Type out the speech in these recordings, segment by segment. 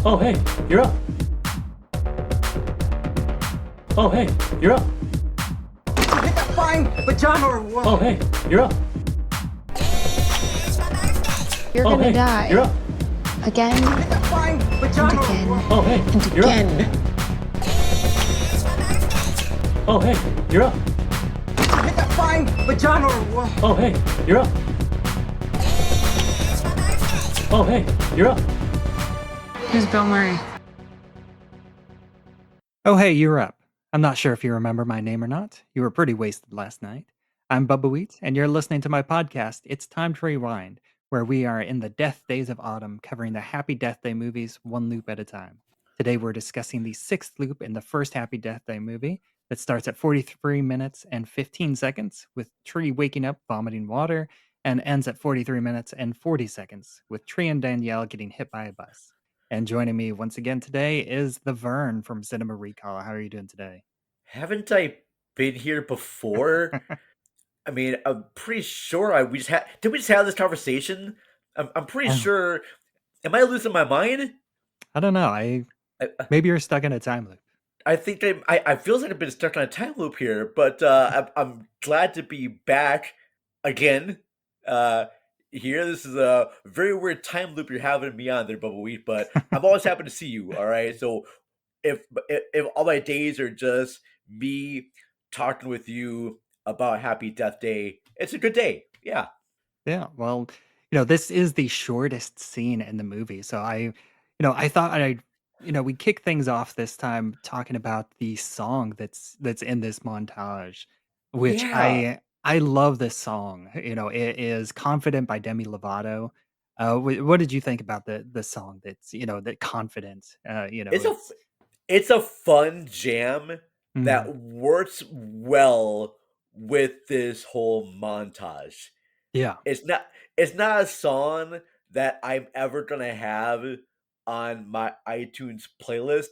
Oh, hey, you're up. Oh, hey, you're up. Hit that flying pajama or what? Oh, hey, you're up. You're Oh, gonna hey, die. you're up. Again Hit that flying and pajama or again what? Oh, hey, and you're up. again. Oh, hey, you're up. Hit that flying pajama or what? Oh, hey, you're up. Oh, hey, you're up. Who's Bill Murray? Oh, hey, you're up. I'm not sure if you remember my name or not. You were pretty wasted last night. I'm Bubbawheat, and you're listening to my podcast, It's Time to Rewind, where we are in the death days of autumn, covering the Happy Death Day movies one loop at a time. Today, we're discussing the sixth loop in the first Happy Death Day movie that starts at 43 minutes and 15 seconds, with Tree waking up vomiting water, and ends at 43 minutes and 40 seconds, with Tree and Danielle getting hit by a bus. And joining me once again today is the Vern from Cinema Recall. How are you doing today? Haven't I been here before? I mean, I'm pretty sure I we just had did we just have this conversation? I'm pretty Oh, sure. Am I losing my mind? I don't know. I I, maybe you're stuck in a time loop. I think I feel like I've been stuck on a time loop here, but I'm glad to be back again. Uh, Here, this is a very weird time loop you're having me on there, Bubbawheat. But I'm always happy to see you. All right, so if all my days are just me talking with you about Happy Death Day, it's a good day. Yeah. Yeah. Well, this is the shortest scene in the movie, so I thought we kick things off this time talking about the song that's in this montage, which Yeah. I love this song. It is "Confident" by Demi Lovato. What did you think about the song that's that confident? It's a It's it's a fun jam mm, that works well with this whole montage. yeah. It's not a song that I'm ever gonna have on my iTunes playlist,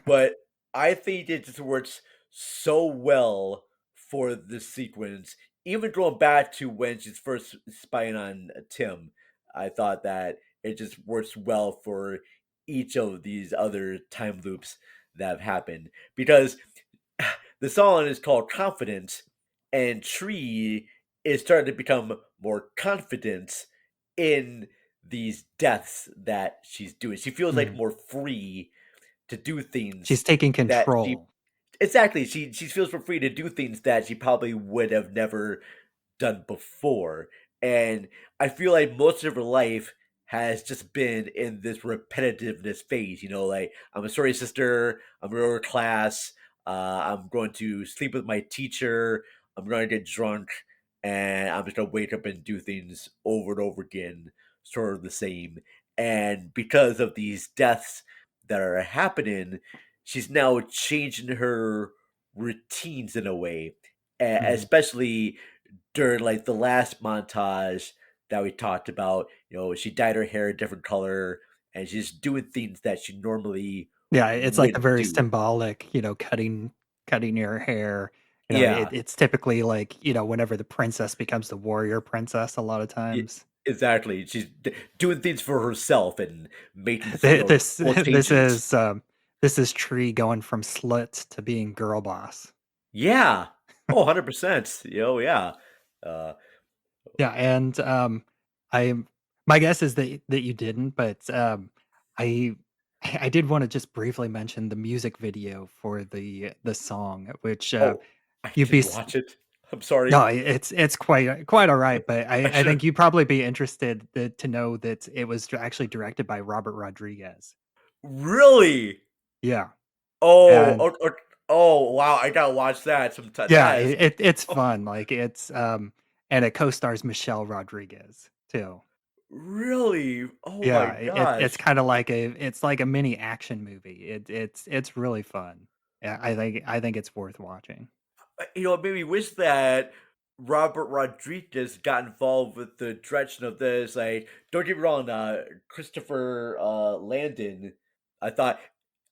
but I think it just works so well for the sequence. Even going back to when she's first spying on Tim, I thought that it just works well for each of these other time loops that have happened because the song is called Confidence, and Tree is starting to become more confident in these deaths that she's doing. She feels like Mm. more free to do She's things taking that she control. exactly she feels for free to do things that she probably would have never done before. And I feel like most of her life has just been in this repetitiveness phase. Like I'm a sorry sister, I'm lower class, I'm going to sleep with my teacher, I'm going to get drunk, and I'm just going to wake up and do things over and over again, sort of the same. And because of these deaths that are happening, she's now changing her routines in a way, Mhm. especially during like the last montage that we talked about. She dyed her hair a different color, and she's doing things that she normally Yeah, it's like a wouldn't very do. symbolic, cutting your hair. Yeah, It's typically like, whenever the princess becomes the warrior princess a lot of y- times. exactly. She's doing things for herself and making This small this changes. is Tree going from slut to being girl boss. Yeah. Oh, 100%. Yeah. Uh, Yeah, and I my guess is that you didn't, but I I did want to just briefly mention the music video for the song, which oh, I you'd be didn't watch it. I'm sorry. no, it's quite alright, but I I should have. think you'd probably be interested to know that it was actually directed by Robert Rodriguez. Really? Yeah, Oh, and oh, wow, I gotta watch that sometime. yeah, That is it's oh, fun, like, and it co-stars Michelle Rodriguez too. really? Oh my Yeah, it's gosh. kinda like it's like a mini action movie. It's really fun. Yeah, I think it's worth watching. It made me wish that Robert Rodriguez got involved with the direction of this. Like, don't get me wrong, Christopher Landon. I thought,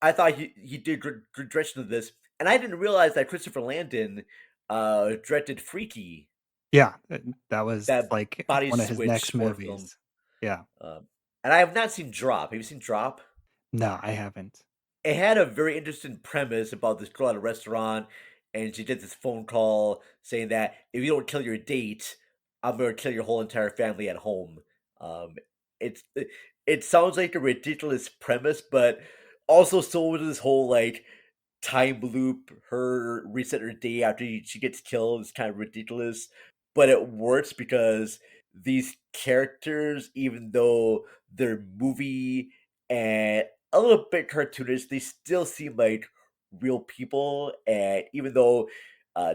I thought he did good direction of this, and I didn't realize that Christopher Landon directed Freaky, Yeah, that was, that like, body one of his switch next horror film. movies. Yeah. Um, and I have not seen Drop. Have you seen Drop? No, I haven't. It had a very interesting premise about this girl at a restaurant, and she did this phone call saying that if you don't kill your date, I'm gonna kill your whole entire family at home. Um, it sounds like a ridiculous premise, but also so with this whole like time loop, her reset her day after she gets killed is kind of ridiculous, but it works because these characters, even though they're movie and a little bit cartoonish, they still seem like real people. And even though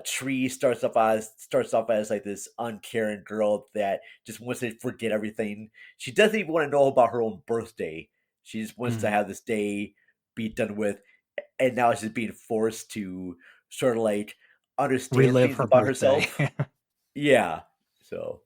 Tree starts off as like this uncaring girl that just wants to forget everything, she doesn't even want to know about her own birthday. She just wants to Mhm. have this day be done with, and now she's being forced to sort of like understand Relive things her about birthday. herself. Yeah. So,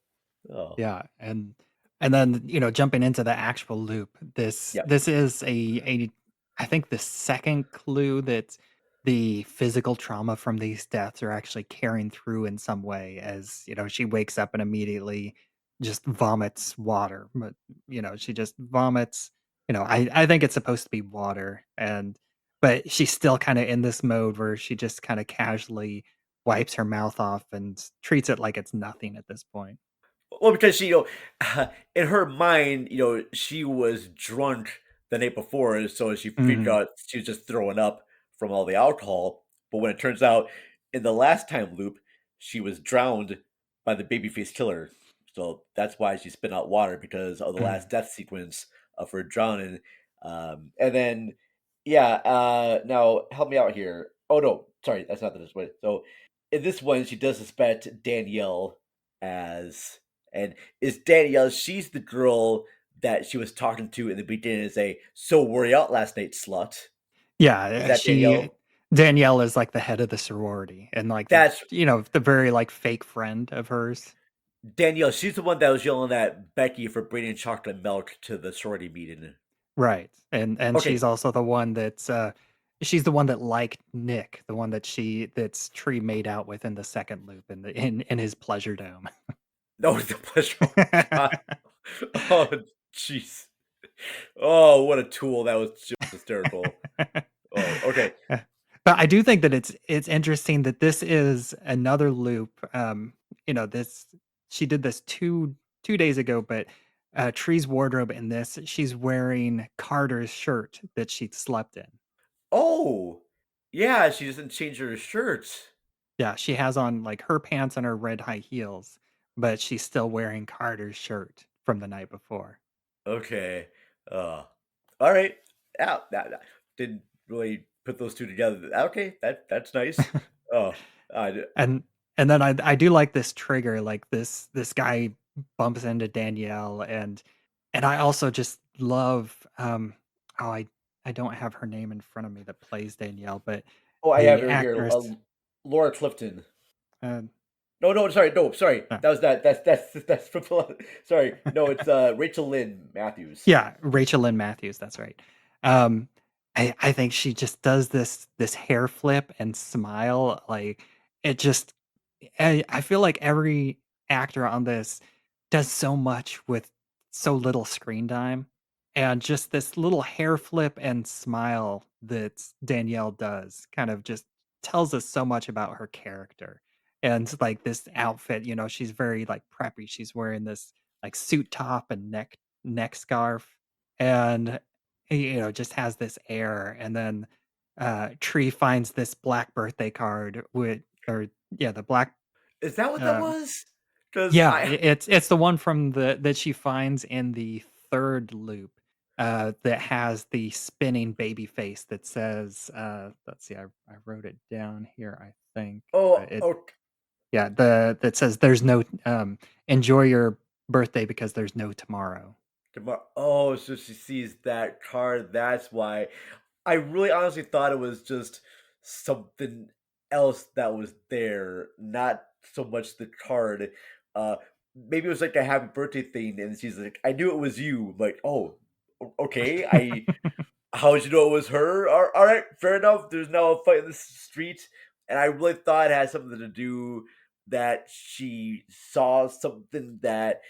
oh, Yeah, and then, jumping into the actual loop, this yeah. this is a I think the second clue that the physical trauma from these deaths are actually carrying through in some way as, she wakes up and immediately just vomits water. But, she just vomits, I think it's supposed to be water but she's still kind of in this mode where she just kind of casually wipes her mouth off and treats it like it's nothing at this point. Well, because in her mind, she was drunk the night before, so she figured Mhm. out she was just throwing up from all the alcohol. But when it turns out in the last time loop, she was drowned by the babyface killer. So that's why she spit out water because of the last Mhm. death sequence of her drowning. And then, yeah, now help me out here. Oh, no, sorry, that's not this way. So in this one, she does suspect Danielle as and is Danielle, she's the girl that she was talking to in the beginning and say, "So were you out last night, slut?" Yeah, Is that she Danielle? Danielle is, like, the head of the sorority and, like, That's the very, like, fake friend of hers. Danielle. She's the one that was yelling at Becky for bringing chocolate milk to the sorority meeting. Right, and Okay. she's also the one she's the one that liked Nick, the one that's Tree made out with in the second loop in his pleasure dome. No, it's a pleasure. Oh, God. Oh, jeez. Oh, what a tool. That was just hysterical. Oh, okay. But I do think that it's interesting that this is another loop, this she did this 2 days ago, but, Tree's wardrobe in this, she's wearing Carter's shirt that she slept in. Oh, yeah, she doesn't change her shirt. Yeah, she has on, like, her pants and her red high heels, but she's still wearing Carter's shirt from the night before. Okay. Uh, all right. Yeah, that didn't really put those two together. Okay, that's nice. Oh, I And and then I do like this trigger, like, this guy bumps into Danielle, and I also just love, oh, I don't have her name in front of me that plays Danielle, but oh, I have the her here. actress, Laura Clifton. uh, No, no, sorry, no, sorry. uh That was that. That's from sorry. No, it's Rachel Lynn Matthews. yeah, Rachel Lynn Matthews, that's right. Um, I think she just does this hair flip and smile, like, it just I feel like every actor on this does so much with so little screen time, and just this little hair flip and smile that Danielle does kind of just tells us so much about her character. And like this outfit, she's very like preppy. She's wearing this like suit top and neck scarf, and just has this air. And then Tree finds this black birthday card with, or yeah, the black Is that what that um, was? Because yeah, I it's the one from the that she finds in the 3rd loop, that has the spinning baby face that says, let's see, I wrote it down here, I think, oh oh yeah, that says, "There's no, enjoy your birthday because there's no tomorrow." tomorrow. Oh, so she sees that card. That's why. I really honestly thought it was just something else that was there, not so much the card. Uh, Maybe it was like a happy birthday thing, and she's like, "I knew it was you." I'm like, oh, okay. How did you know it was her? All right, fair enough. There's now a fight in the street, and I really thought it had something to do that she saw something that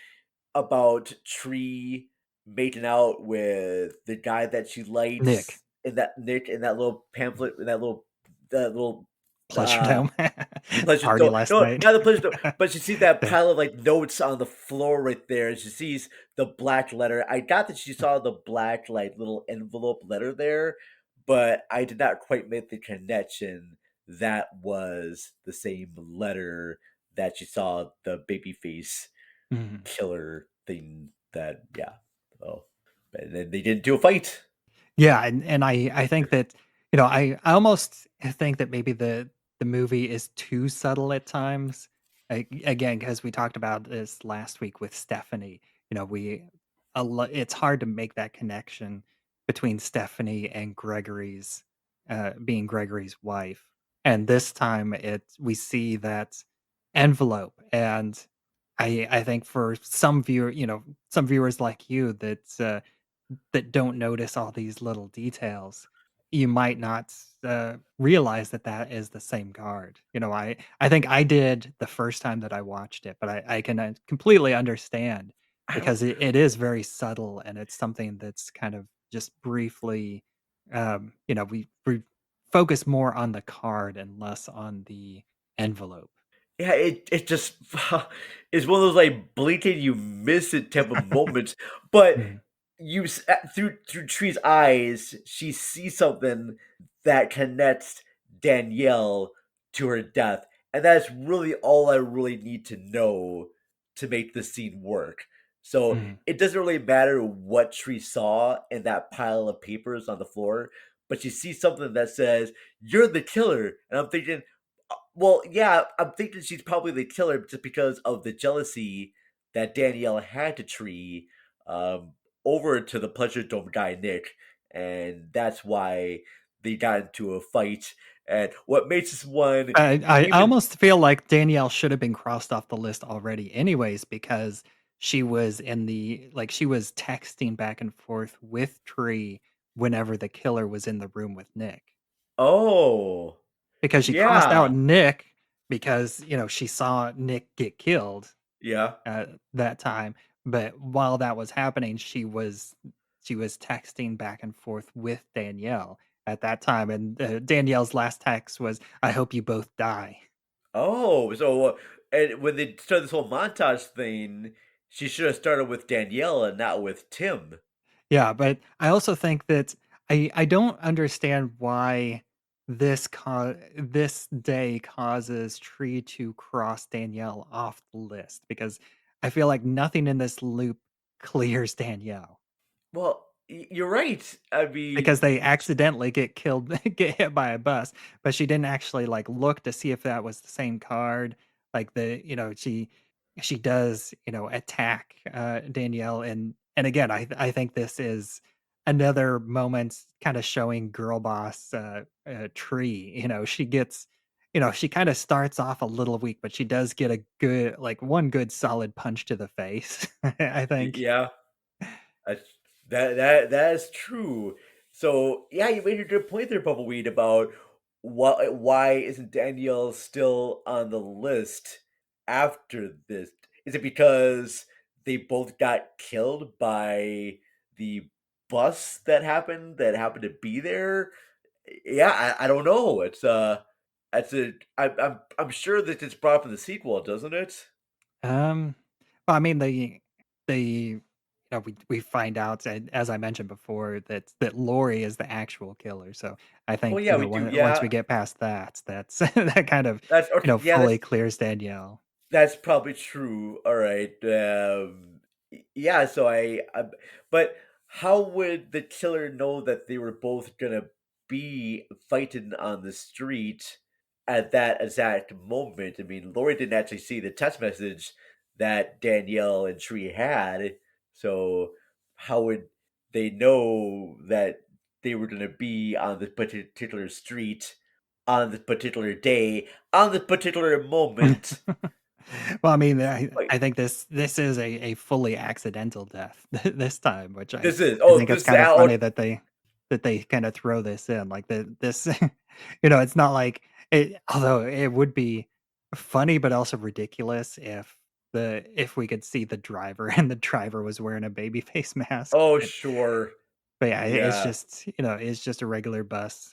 about Tree making out with the guy that she Nick, likes in that Nick in that little pamphlet in that little pleasure uh dome. pleasure Party dome. last No, night. not the pleasure dome, but she sees that The- pile of like notes on the floor right there, and she sees the black letter. I got that she saw the black like little envelope letter there, but I did not quite make the connection that was the same letter that she saw the baby face Mhm. killer thing that yeah. Oh. And then they get into a fight. Yeah, and I think that, I almost think that maybe the movie is too subtle at times. Again, because we talked about this last week with Stephanie. We it's hard to make that connection between Stephanie and Gregory's being Gregory's wife. And this time we see that envelope. And I think for some viewers like you that don't notice all these little details, you might not realize that that is the same card. I think I did the first time that I watched it, but I can completely understand I don't because it is very subtle and it's something that's kind of just briefly, we focus more on the card and less on the envelope. yeah, it just it's one of those like blink and you miss it type of moments. But Mhm, through Tree's eyes, she sees something that connects Danielle to her death, and that's really all I really need to know to make the scene work. So mhm. it doesn't really matter what Tree saw in that pile of papers on the floor, but she sees something that says, "You're the killer," and I'm thinking, well, yeah, I'm thinking she's probably the killer just because of the jealousy that Danielle had to Tree um, over to the Pleasure Dome guy Nick, and that's why they got into a fight. And what makes this one I even almost feel like Danielle should have been crossed off the list already anyways, because she was texting back and forth with Tree whenever the killer was in the room with Nick. oh Because she crossed yeah out Nick because, she saw Nick get killed yeah at that time, but while that was happening, she was texting back and forth with Danielle at that time, and, Danielle's last text was, "I hope you both die." and when they started this whole montage thing, she should have started with Danielle and not with Tim. Yeah, but I also think that I don't understand why this day causes Tree to cross Danielle off the list, because I feel like nothing in this loop clears Danielle. Well, you're right. I Because mean, they accidentally get killed get hit by a bus, but she didn't actually, like, look to see if that was the same card. Like, she does, attack, Danielle, and again, I think this is another moment kinda showing girl boss, Tree. She kinda starts off a little weak, but she does get a good like, one good solid punch to the face, I think. yeah, that's, that is true. So yeah, you made a good point there, Bubbawheat, about why isn't Danielle still on the list after this? Is it because they both got killed by the bus that happened to be there? Yeah, I don't know. That's a I'm sure that it's brought up in the sequel, doesn't it? Um, well, I mean, we find out, as I mentioned before, that Lori is the actual killer. So I Oh think, yeah, we do. once Yeah, we get past that, that's that kind of, that's okay. Yeah, fully clears Danielle. that's probably true. All right. Yeah. So but how would the killer know that they were both gonna be fighting on the street at that exact moment? I mean, Lori didn't actually see the text message that Danielle and Tree had, so how would they know that they were gonna be on this particular street on this particular day on this particular moment? Well, I mean, I Like I think this is a fully accidental death this time, which I this is I think it's this is kind of out. funny that they kinda throw this in, like, this it's not like although it would be funny, but also ridiculous if if we could see the driver and the driver was wearing a baby face mask. Oh, But sure. yeah, it's Yeah. just, it's just a regular bus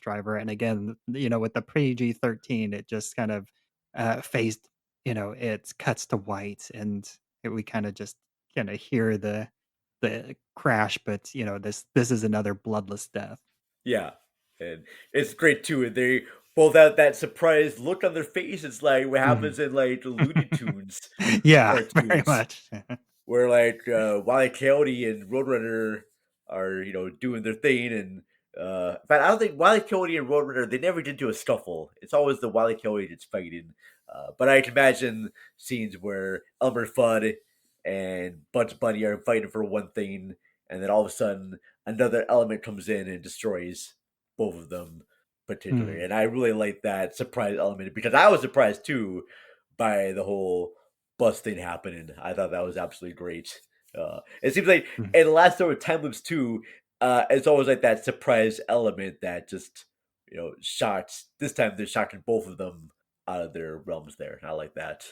driver. And again, with the PG-13, it just kind of phased, it cuts to white and we kind of just kind of hear the crash, but this is another bloodless death. Yeah, and it's great too, and they both have that surprised look on their face. It's like what Mhm. happens in, like, the Looney Tunes Yeah, very cartoons, much. where, like, Wile E. Coyote and Roadrunner are, doing their thing, and, in fact, I don't think Wile E. Coyote and Roadrunner, they never did do a scuffle. It's always the Wile E. Coyote that's fighting, but I can imagine scenes where Elmer Fudd and Bugs Bunny are fighting for one thing, and then all of a sudden another element comes in and destroys both of them particularly. Mm. And I really like that surprise element because I was surprised too by the whole bus thing happening. I thought that was absolutely great. It seems like Mm. in the last over time loops too, it's always like that surprise element that just shocks. This time they're shocking both of them out of their realms there. And I like that.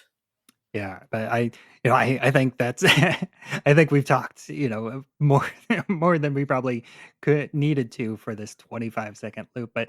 Yeah, but I think that's I think we've talked, more more than we probably could needed to for this 25-second loop. But,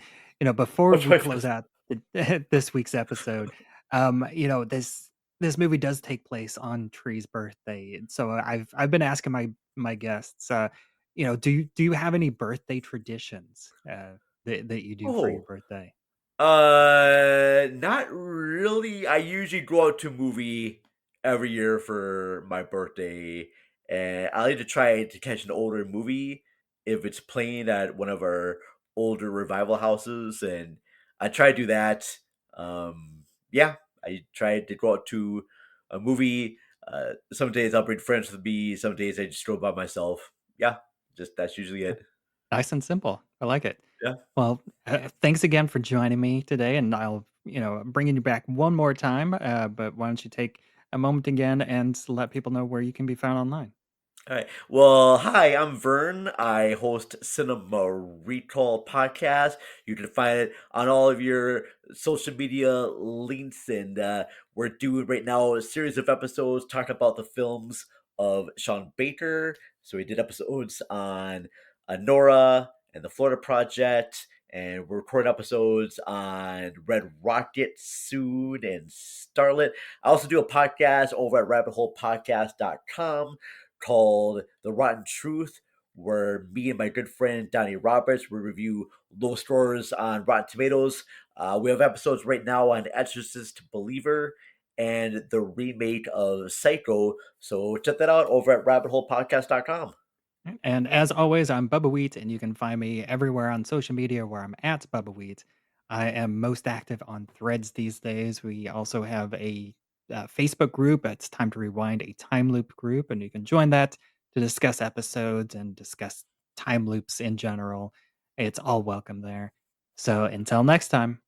before Oh, we 25 close out this week's episode, this movie does take place on Tree's birthday. And so I've been asking my guests, do you have any birthday traditions that you do for your Oh, birthday? not really. I usually go out to a movie every year for my birthday, and I like to try to catch an older movie if it's playing at one of our older revival houses, and I try to do that. Yeah, I try to go out to a movie. Some days I'll bring friends with me. Some days I just go by myself. Yeah, just that's usually it. Nice and simple. I like it. Yeah. Well, thanks again for joining me today, and I'll, bringing you back one more time. But why don't you take a moment again and let people know where you can be found online? All right. Well, hi, I'm Vern. I host Cinema Recall podcast. You can find it on all of your social media links, and we're doing right now a series of episodes talking about the films of Sean Baker. So we did episodes on Nora and the Florida Project, and we're recording episodes on Red Rocket soon and Starlet. I also do a podcast over at rabbitholepodcast.com called The Rotten Truth, where me and my good friend Donnie Roberts will review low scores on Rotten Tomatoes. We have episodes right now on Exorcist Believer and the remake of Psycho. So check that out over at rabbitholepodcast.com. And as always, I'm Bubbawheat, and you can find me everywhere on social media where I'm at Bubbawheat. I am most active on Threads these days. We also have a Facebook group. It's Time to Rewind, a time loop group, and you can join that to discuss episodes and discuss time loops in general. It's all welcome there. So until next time.